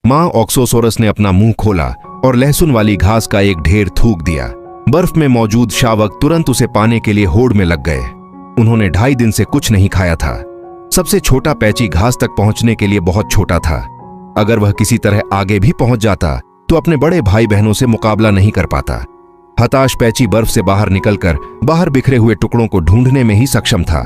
माँ ऑक्सोसोरस ने अपना मुंह खोला और लहसुन वाली घास का एक ढेर थूक दिया। बर्फ में मौजूद शावक तुरंत उसे पाने के लिए होड़ में लग गए। उन्होंने 2.5 दिन से कुछ नहीं खाया था। सबसे छोटा पैची घास तक पहुंचने के लिए बहुत छोटा था। अगर वह किसी तरह आगे भी पहुंच जाता तो अपने बड़े भाई बहनों से मुकाबला नहीं कर पाता। हताश पैची बर्फ से बाहर निकलकर बाहर बिखरे हुए टुकड़ों को ढूंढने में ही सक्षम था।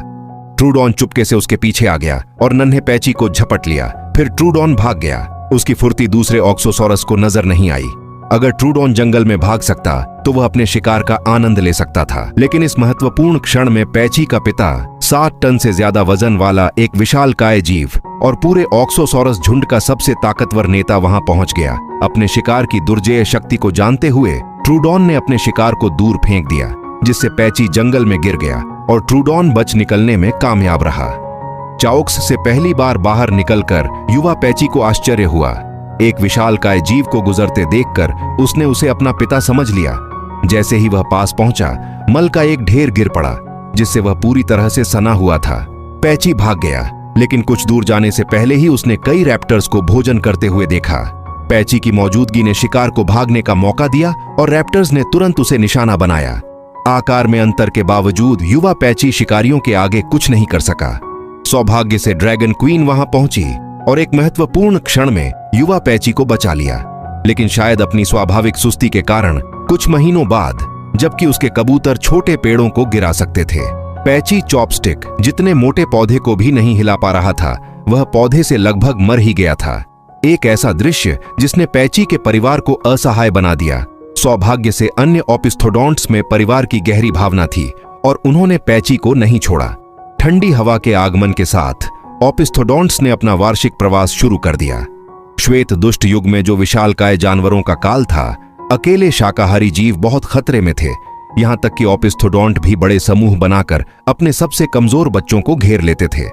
ट्रूडॉन चुपके से उसके पीछे आ गया और नन्हे पैची को झपट लिया। फिर ट्रूडॉन भाग गया। उसकी फुर्ती दूसरे ऑक्सोसॉरस को नजर नहीं आई। अगर ट्रूडॉन जंगल में भाग सकता तो वह अपने शिकार का आनंद ले सकता था, लेकिन इस महत्वपूर्ण क्षण में पैची का पिता 7 टन से ज्यादा वजन वाला एक विशालकाय जीव और पूरे ऑक्सोसॉरस झुंड का सबसे ताकतवर नेता वहां पहुंच गया। अपने शिकार की दुर्जेय शक्ति को जानते हुए ट्रूडॉन ने अपने शिकार को दूर फेंक दिया, जिससे पैची जंगल में गिर गया और ट्रूडॉन बच निकलने में कामयाब रहा। चाउक्स से पहली बार बाहर निकलकर युवा पैची को आश्चर्य हुआ। एक विशालकाय जीव को गुजरते देखकर उसने उसे अपना पिता समझ लिया। जैसे ही वह पास पहुंचा, मल का एक ढेर गिर पड़ा, जिससे वह पूरी तरह से सना हुआ था। पैची भाग गया, लेकिन कुछ दूर जाने से पहले ही उसने कई रैप्टर्स को भोजन करते हुए देखा। पैची की मौजूदगी ने शिकार को भागने का मौका दिया और रैप्टर्स ने तुरंत उसे निशाना बनाया। आकार में अंतर के बावजूद युवा पैची शिकारियों के आगे कुछ नहीं कर सका। सौभाग्य से ड्रैगन क्वीन वहां पहुंची और एक महत्वपूर्ण क्षण में युवा पैची को बचा लिया, लेकिन शायद अपनी स्वाभाविक सुस्ती के कारण कुछ महीनों बाद, जबकि उसके कबूतर छोटे पेड़ों को गिरा सकते थे, पैची चॉपस्टिक जितने मोटे पौधे को भी नहीं हिला पा रहा था, वह पौधे से लगभग मर ही गया था। एक ऐसा दृश्य जिसने पैची के परिवार को असहाय बना दिया। सौभाग्य से अन्य ओपिस्थोडोंट्स में परिवार की गहरी भावना थी और उन्होंने पैची को नहीं छोड़ा। ठंडी हवा के आगमन के साथ ओपिस्थोडोंट्स ने अपना वार्षिक प्रवास शुरू कर दिया। श्वेत दुष्ट युग में जो विशालकाय जानवरों का काल था, अकेले शाकाहारी जीव बहुत खतरे में थे। यहां तक कि ओपिस्थोडोंट भी बड़े समूह बनाकर अपने सबसे कमजोर बच्चों को घेर लेते थे।